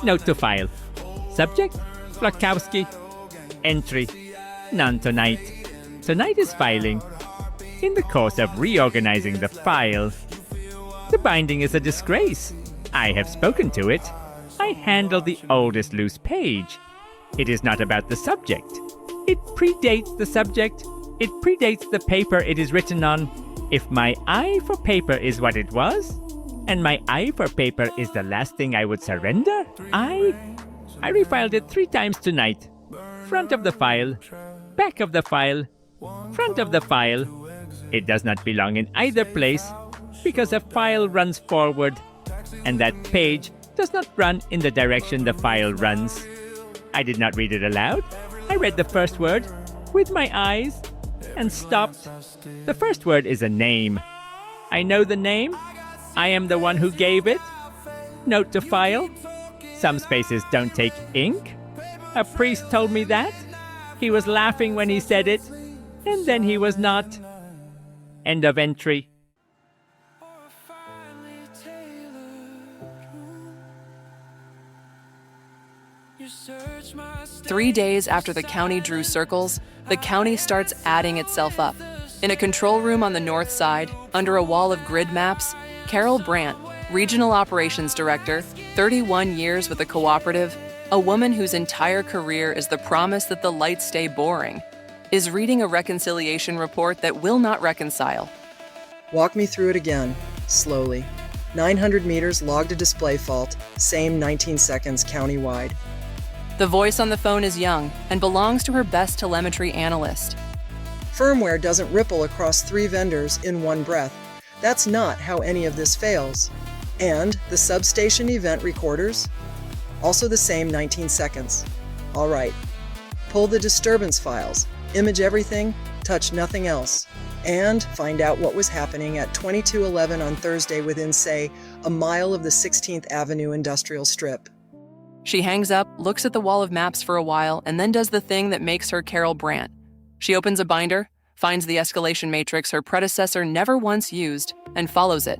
Note to file. Subject, Flaukowski. Entry, none tonight. Tonight is filing. In the course of reorganizing the file. The binding is a disgrace. I have spoken to it. I handle the oldest loose page. It is not about the subject. It predates the subject. It predates the paper it is written on. If my eye for paper is what it was, and my eye for paper is the last thing I would surrender, I refiled it 3 times tonight. Front of the file, back of the file, front of the file. It does not belong in either place because a file runs forward, and that page does not run in the direction the file runs. I did not read it aloud. I read the first word with my eyes and stopped. The first word is a name. I know the name. I am the one who gave it. Note to file. Some spaces don't take ink. A priest told me that. He was laughing when he said it, and then he was not. End of entry. Three days after the county drew circles, the county starts adding itself up. In a control room on the north side, under a wall of grid maps, Carol Brandt, Regional Operations Director, 31 years with the cooperative, a woman whose entire career is the promise that the lights stay boring, is reading a reconciliation report that will not reconcile. Walk me through it again, slowly. 900 meters logged a display fault, same 19 seconds countywide. The voice on the phone is young and belongs to her best telemetry analyst. Firmware doesn't ripple across 3 vendors in one breath. That's not how any of this fails. And the substation event recorders? Also the same 19 seconds. All right. Pull the disturbance files, image everything, touch nothing else, and find out what was happening at 2211 on Thursday within, say, a mile of the 16th Avenue industrial strip. She hangs up, looks at the wall of maps for a while, and then does the thing that makes her Carol Brandt. She opens a binder, finds the escalation matrix her predecessor never once used, and follows it.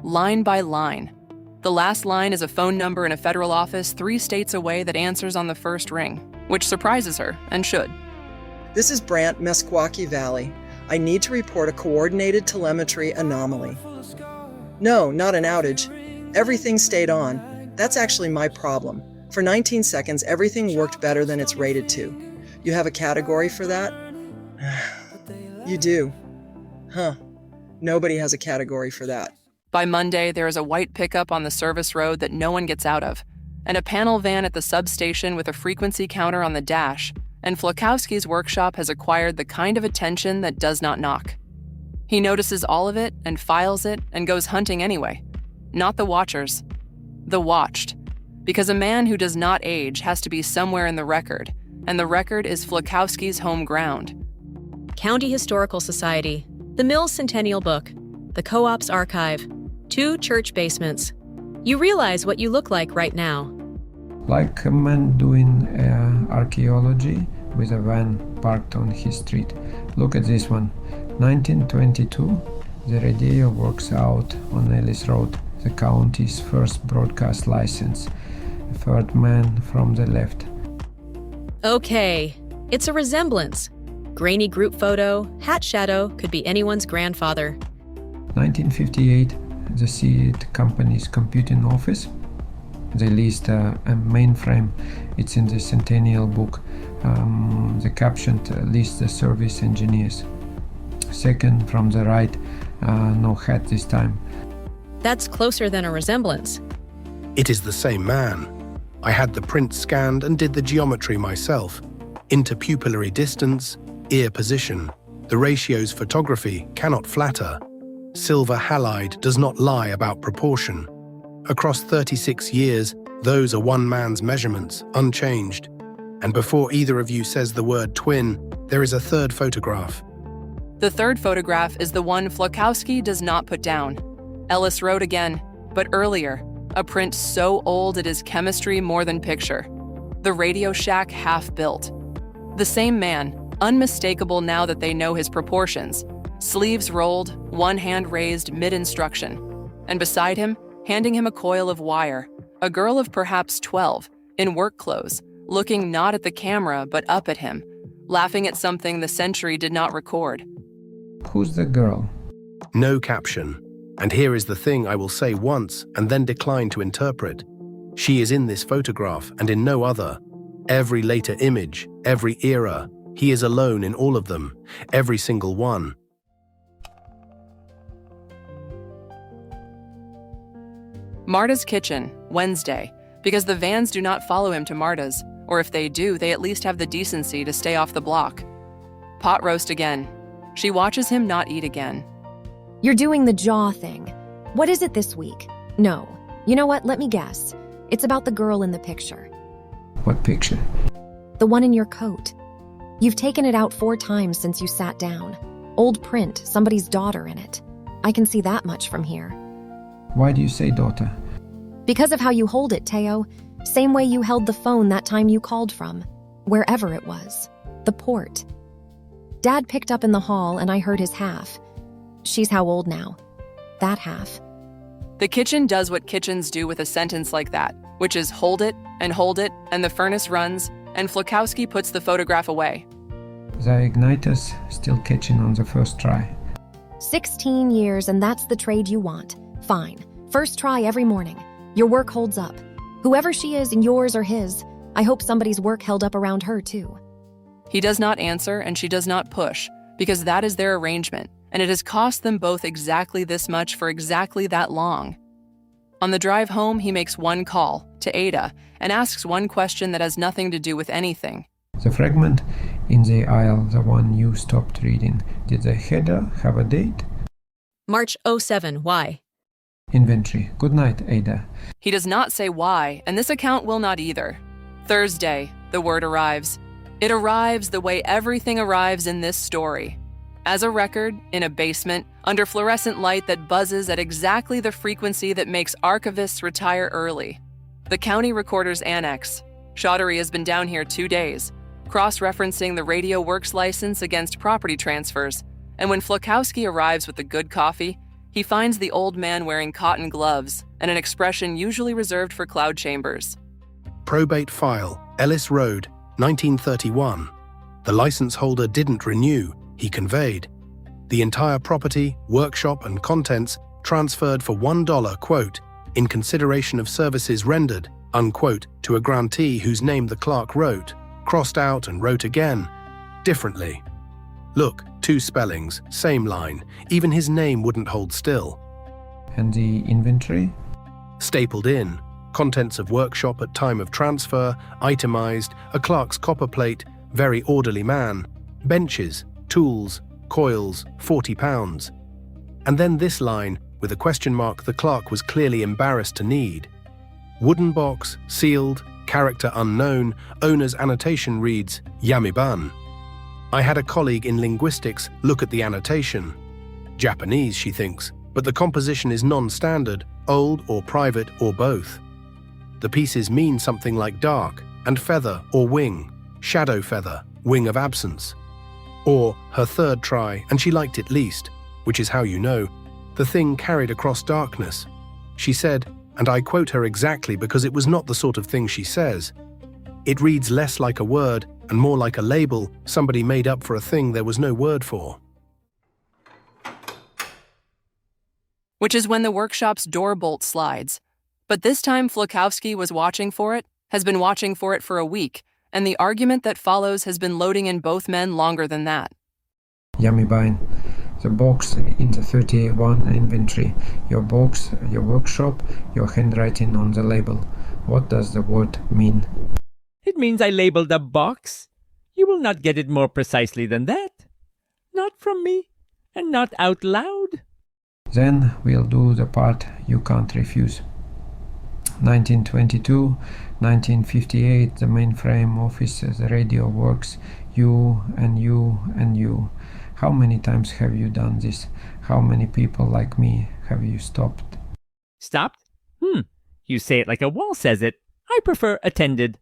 Line by line. The last line is a phone number in a federal office 3 states away that answers on the first ring, which surprises her, and should. This is Brandt, Meskwaki Valley. I need to report a coordinated telemetry anomaly. No, not an outage. Everything stayed on. That's actually my problem. For 19 seconds, everything worked better than it's rated to. You have a category for that? You do. Huh. Nobody has a category for that. By Monday, there is a white pickup on the service road that no one gets out of, and a panel van at the substation with a frequency counter on the dash, and Flaukowski's workshop has acquired the kind of attention that does not knock. He notices all of it and files it and goes hunting anyway. Not the watchers. The watched. Because a man who does not age has to be somewhere in the record, and the record is Flaukowski's home ground. County Historical Society, the Mills Centennial Book, the Co-op's archive, 2 church basements. You realize what you look like right now. Like a man doing archaeology with a van parked on his street. Look at this one. 1922, the radio works out on Ellis Road, the county's first broadcast license. A 3rd man from the left. Okay, it's a resemblance. Grainy group photo, hat shadow, could be anyone's grandfather. 1958, the Seed Company's computing office. They leased a mainframe. It's in the Centennial Book. The caption lists the service engineers. 2nd from the right, no hat this time. That's closer than a resemblance. It is the same man. I had the print scanned and did the geometry myself. Interpupillary distance, ear position. The ratio's photography cannot flatter. Silver halide does not lie about proportion. Across 36 years, those are one man's measurements, unchanged. And before either of you says the word twin, there is a 3rd photograph. The 3rd photograph is the one Flaukowski does not put down. Ellis Road again, but earlier. A print so old it is chemistry more than picture. The Radio Shack half built. The same man, unmistakable now that they know his proportions. Sleeves rolled, one hand raised mid-instruction. And beside him, handing him a coil of wire, a girl of perhaps 12, in work clothes, looking not at the camera but up at him, laughing at something the sentry did not record. Who's the girl? No caption. And here is the thing I will say once and then decline to interpret. She is in this photograph and in no other. Every later image, every era, he is alone in all of them, every single one. Marta's kitchen, Wednesday, because the vans do not follow him to Marta's, or if they do, they at least have the decency to stay off the block. Pot roast again. She watches him not eat again. You're doing the jaw thing. What is it this week? No. You know what? Let me guess. It's about the girl in the picture. What picture? The one in your coat. You've taken it out 4 times since you sat down. Old print, somebody's daughter in it. I can see that much from here. Why do you say daughter? Because of how you hold it, Teo. Same way you held the phone that time you called from. Wherever it was. The port. Dad picked up in the hall and I heard his half. She's how old now? That half. The kitchen does what kitchens do with a sentence like that, which is hold it, and the furnace runs, and Flaukowski puts the photograph away. The igniter's still catching on the first try. 16 years and that's the trade you want. Fine. First try every morning. Your work holds up. Whoever she is, yours or his, I hope somebody's work held up around her too. He does not answer and she does not push, because that is their arrangement, and it has cost them both exactly this much for exactly that long. On the drive home, he makes one call, to Ada, and asks one question that has nothing to do with anything. The fragment in the aisle, the one you stopped reading, did the header have a date? March 07, why? Inventory. Good night, Ada. He does not say why, and this account will not either. Thursday, the word arrives. It arrives the way everything arrives in this story. As a record, in a basement, under fluorescent light that buzzes at exactly the frequency that makes archivists retire early. The county recorder's annex. Chaudhary has been down here 2 days, cross-referencing the radio works license against property transfers, and when Flaukowski arrives with the good coffee, he finds the old man wearing cotton gloves and an expression usually reserved for cloud chambers. Probate file, Ellis Road, 1931. The license holder didn't renew, he conveyed. The entire property, workshop and contents transferred for $1, quote, in consideration of services rendered, unquote, to a grantee whose name the clerk wrote, crossed out and wrote again, differently. Look, 2 spellings, same line, even his name wouldn't hold still. And the inventory? Stapled in, contents of workshop at time of transfer, itemized, a clerk's copper plate, very orderly man, benches, tools, coils, £40. And then this line, with a question mark the clerk was clearly embarrassed to need. Wooden box, sealed, character unknown, owner's annotation reads, Yamibane. I had a colleague in linguistics look at the annotation. Japanese, she thinks, but the composition is non-standard, old or private or both. The pieces mean something like dark, and feather or wing, shadow feather, wing of absence. Or her third try, and she liked it least, which is how you know, the thing carried across darkness. She said, and I quote her exactly because it was not the sort of thing she says, it reads less like a word and more like a label somebody made up for a thing there was no word for. Which is when the workshop's door bolt slides. But this time Flaukowski was watching for it, has been watching for it for a week, and the argument that follows has been loading in both men longer than that. Yamibane. The box in the 31 inventory. Your box, your workshop, your handwriting on the label. What does the word mean? It means I labeled a box. You will not get it more precisely than that. Not from me, and not out loud. Then we'll do the part you can't refuse. 1922, 1958, the mainframe office, the radio works, you and you and you. How many times have you done this? How many people like me have you stopped? Stopped? You say it like a wall says it. I prefer attended.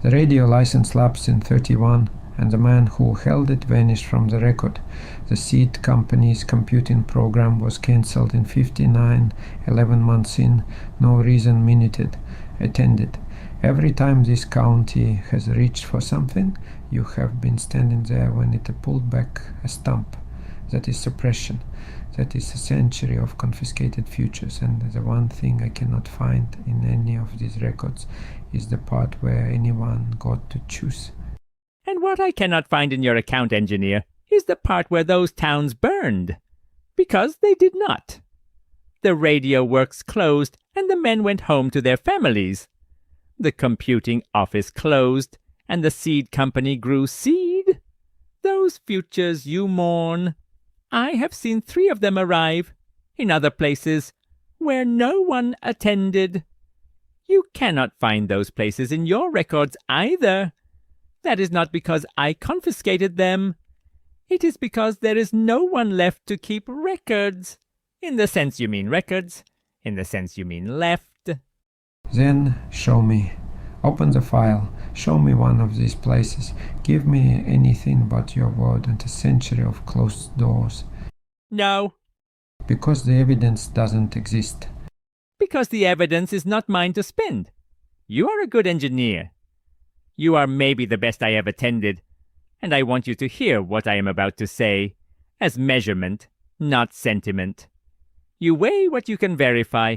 The radio license lapsed in 31 and the man who held it vanished from the record. The seed company's computing program was cancelled in 59, 11 months in, no reason minuted, attended. Every time this county has reached for something, you have been standing there when it pulled back a stump. That is suppression. That is a century of confiscated futures, and the one thing I cannot find in any of these records is the part where anyone got to choose. And what I cannot find in your account, engineer, is the part where those towns burned. Because they did not. The radio works closed, and the men went home to their families. The computing office closed, and the seed company grew seed. Those futures you mourn. I have seen 3 of them arrive, in other places, where no one attended. You cannot find those places in your records either. That is not because I confiscated them. It is because there is no one left to keep records. In the sense you mean records, in the sense you mean left. Then show me. Open the file. Show me one of these places. Give me anything but your word and a century of closed doors. No. Because the evidence doesn't exist. Because the evidence is not mine to spend. You are a good engineer. You are maybe the best I have attended, and I want you to hear what I am about to say, as measurement, not sentiment. You weigh what you can verify,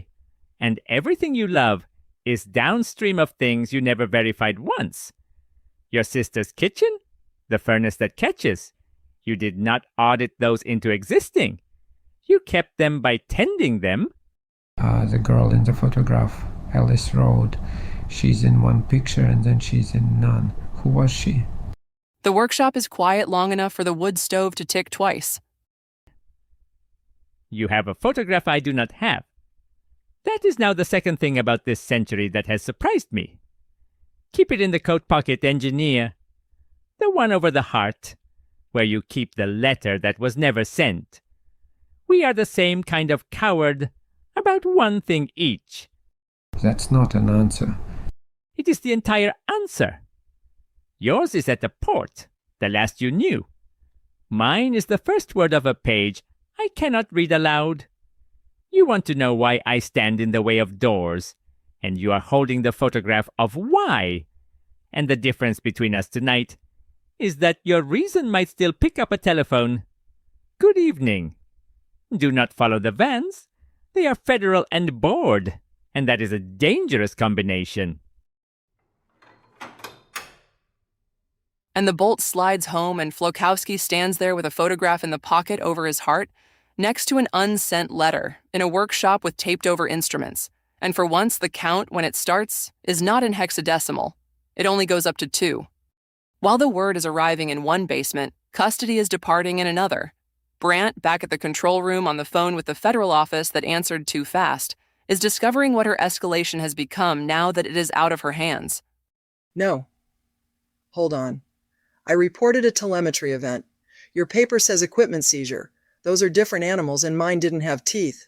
and everything you love is downstream of things you never verified once. Your sister's kitchen? The furnace that catches. You did not audit those into existing. You kept them by tending them. The girl in the photograph, Ellis Road. She's in one picture and then she's in none. Who was she? The workshop is quiet long enough for the wood stove to tick twice. You have a photograph I do not have. That is now the second thing about this century that has surprised me. Keep it in the coat pocket, engineer. The one over the heart, where you keep the letter that was never sent. We are the same kind of coward about one thing each. That's not an answer. It is the entire answer. Yours is at the port, the last you knew. Mine is the first word of a page I cannot read aloud. You want to know why I stand in the way of doors, and you are holding the photograph of why. And the difference between us tonight is that your reason might still pick up a telephone. Good evening. Do not follow the vans. They are federal and bored, and that is a dangerous combination. And the bolt slides home, and Flaukowski stands there with a photograph in the pocket over his heart, next to an unsent letter in a workshop with taped-over instruments. And for once, the count, when it starts, is not in hexadecimal. It only goes up to 2. While the word is arriving in one basement, custody is departing in another. Brandt, back at the control room on the phone with the federal office that answered too fast, is discovering what her escalation has become now that it is out of her hands. No. Hold on. I reported a telemetry event. Your paper says equipment seizure. Those are different animals, and mine didn't have teeth.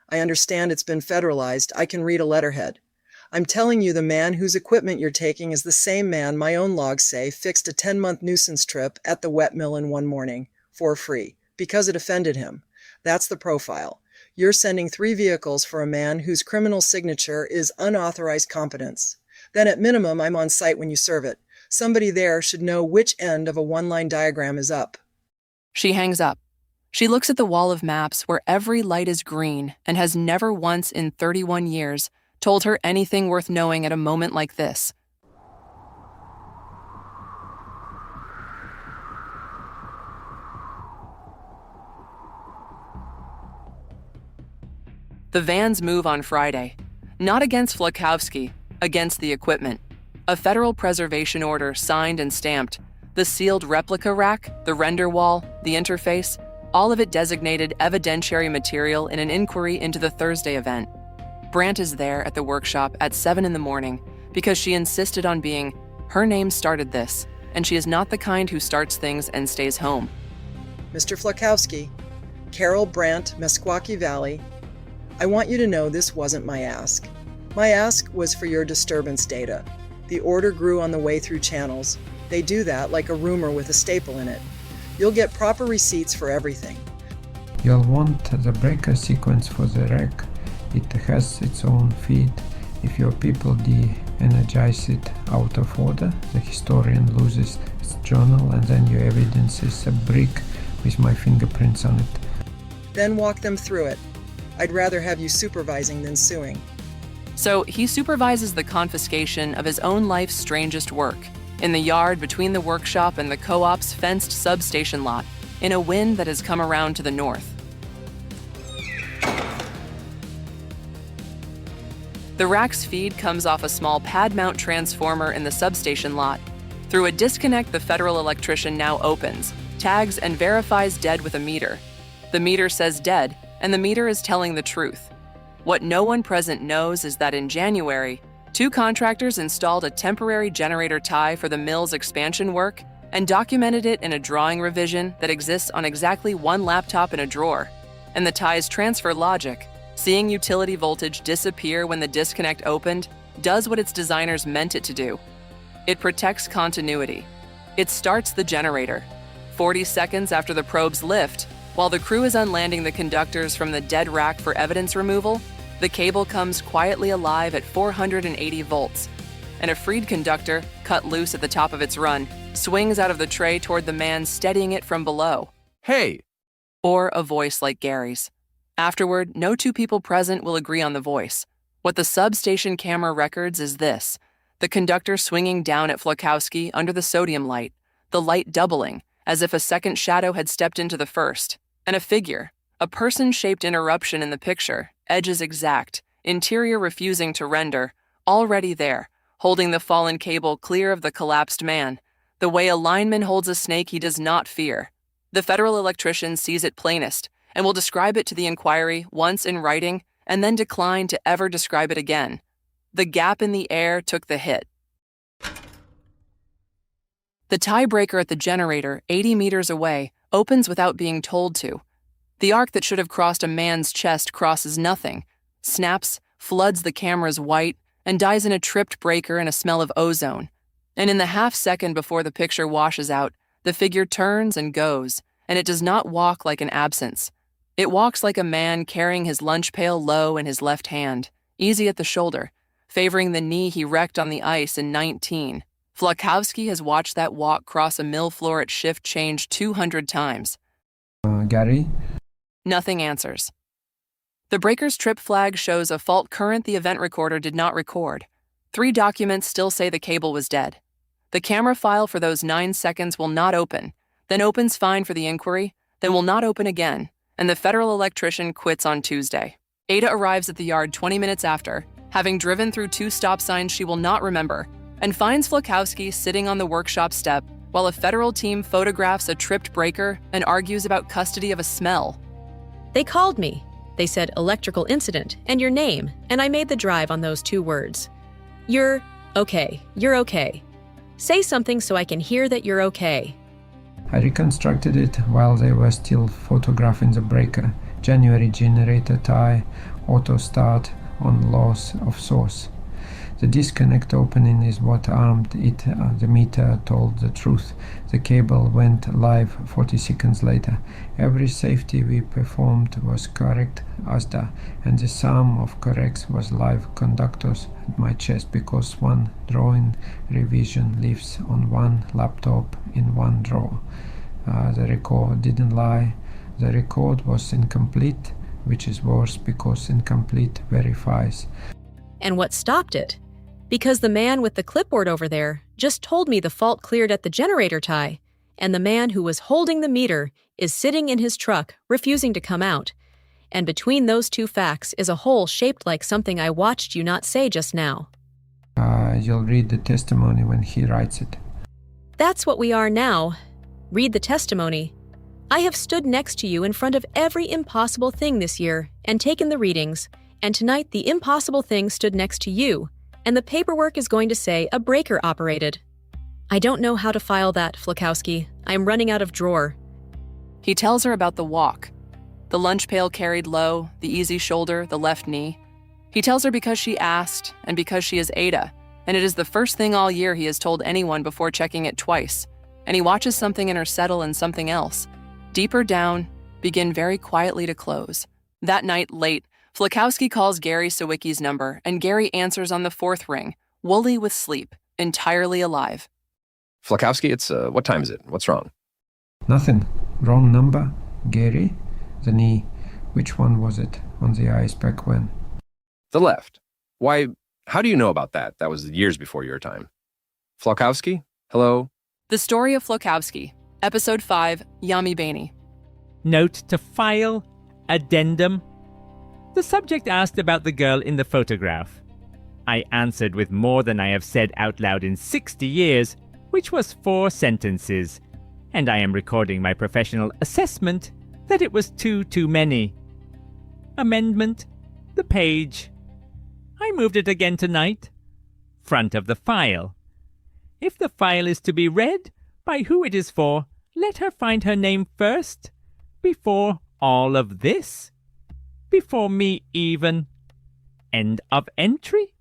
I understand it's been federalized. I can read a letterhead. I'm telling you the man whose equipment you're taking is the same man my own logs say fixed a 10-month nuisance trip at the wet mill in one morning, for free, because it offended him. That's the profile. You're sending 3 vehicles for a man whose criminal signature is unauthorized competence. Then at minimum, I'm on site when you serve it. Somebody there should know which end of a one-line diagram is up. She hangs up. She looks at the wall of maps where every light is green and has never once in 31 years told her anything worth knowing at a moment like this. The vans move on Friday, not against Flaukowski, against the equipment. A federal preservation order signed and stamped, the sealed replica rack, the render wall, the interface, all of it designated evidentiary material in an inquiry into the Thursday event. Brandt is there at the workshop at 7 a.m. because she insisted on being, her name started this, and she is not the kind who starts things and stays home. Mr. Flaukowski, Carol Brandt, Meskwaki Valley, I want you to know this wasn't my ask. My ask was for your disturbance data. The order grew on the way through channels. They do that like a rumor with a staple in it. You'll get proper receipts for everything. You'll want the breaker sequence for the wreck. It has its own feed. If your people de-energize it out of order, the historian loses its journal, and then your evidence is a brick with my fingerprints on it. Then walk them through it. I'd rather have you supervising than suing. So he supervises the confiscation of his own life's strangest work in the yard between the workshop and the co-op's fenced substation lot in a wind that has come around to the north. The rack's feed comes off a small pad mount transformer in the substation lot. Through a disconnect, the federal electrician now opens, tags, and verifies dead with a meter. The meter says dead, and the meter is telling the truth. What no one present knows is that in January, 2 contractors installed a temporary generator tie for the mill's expansion work and documented it in a drawing revision that exists on exactly 1 laptop in a drawer. And the tie's transfer logic, seeing utility voltage disappear when the disconnect opened, does what its designers meant it to do. It protects continuity. It starts the generator. 40 seconds after the probes lift, while the crew is unlanding the conductors from the dead rack for evidence removal, the cable comes quietly alive at 480 volts, and a freed conductor, cut loose at the top of its run, swings out of the tray toward the man steadying it from below. Hey! Or a voice like Gary's. Afterward, no 2 people present will agree on the voice. What the substation camera records is this: the conductor swinging down at Flaukowski under the sodium light, the light doubling, as if a second shadow had stepped into the first, and a figure, a person-shaped interruption in the picture, edges exact, interior refusing to render, already there, holding the fallen cable clear of the collapsed man, the way a lineman holds a snake he does not fear. The federal electrician sees it plainest, and will describe it to the inquiry once in writing and then decline to ever describe it again. The gap in the air took the hit. The tiebreaker at the generator, 80 meters away, opens without being told to. The arc that should have crossed a man's chest crosses nothing, snaps, floods the camera's white, and dies in a tripped breaker and a smell of ozone. And in the half second before the picture washes out, the figure turns and goes, and it does not walk like an absence. It walks like a man carrying his lunch pail low in his left hand, easy at the shoulder, favoring the knee he wrecked on the ice in 19. Flaukowski has watched that walk cross a mill floor at shift change 200 times. Gary? Nothing answers. The breaker's trip flag shows a fault current the event recorder did not record. 3 documents still say the cable was dead. The camera file for those 9 seconds will not open, then opens fine for the inquiry, then will not open again, and the federal electrician quits on Tuesday. Ada arrives at the yard 20 minutes after, having driven through 2 stop signs she will not remember, and finds Flaukowski sitting on the workshop step while a federal team photographs a tripped breaker and argues about custody of a smell. They called me. They said electrical incident and your name, and I made the drive on those 2 words. You're okay. You're okay. Say something so I can hear that you're okay. I reconstructed it while they were still photographing the breaker. January generator tie, auto start on loss of source. The disconnect opening is what armed it. The meter told the truth. The cable went live 40 seconds later. Every safety we performed was correct, ASDA, and the sum of corrects was live conductors at my chest because 1 drawing revision lives on 1 laptop in 1 drawer. The record didn't lie. The record was incomplete, which is worse because incomplete verifies. And what stopped it? Because the man with the clipboard over there just told me the fault cleared at the generator tie, and the man who was holding the meter is sitting in his truck, refusing to come out. And between those 2 facts is a hole shaped like something I watched you not say just now. You'll read the testimony when he writes it. That's what we are now. Read the testimony. I have stood next to you in front of every impossible thing this year and taken the readings, and tonight the impossible thing stood next to you, and the paperwork is going to say a breaker operated. I don't know how to file that, Flaukowski. I'm running out of drawer. He tells her about the walk. The lunch pail carried low, the easy shoulder, the left knee. He tells her because she asked, and because she is Ada, and it is the first thing all year he has told anyone before checking it twice. And he watches something intersettle in something else. Deeper down, begin very quietly to close. That night, late, Flaukowski calls Gary Sawicki's number, and Gary answers on the fourth ring, woolly with sleep, entirely alive. Flaukowski, it's, what time is it? What's wrong? Nothing. Wrong number. Gary? The knee. Which one was it on the ice back when? The left. Why, how do you know about that? That was years before your time. Flaukowski? Hello? The Story of Flaukowski, Episode 5, Yamibane. Note to file, addendum. The subject asked about the girl in the photograph. I answered with more than I have said out loud in 60 years, which was 4 sentences, and I am recording my professional assessment that it was too many. Amendment, the page. I moved it again tonight. Front of the file. If the file is to be read by who it is for, let her find her name first, before all of this, before me even. End of entry.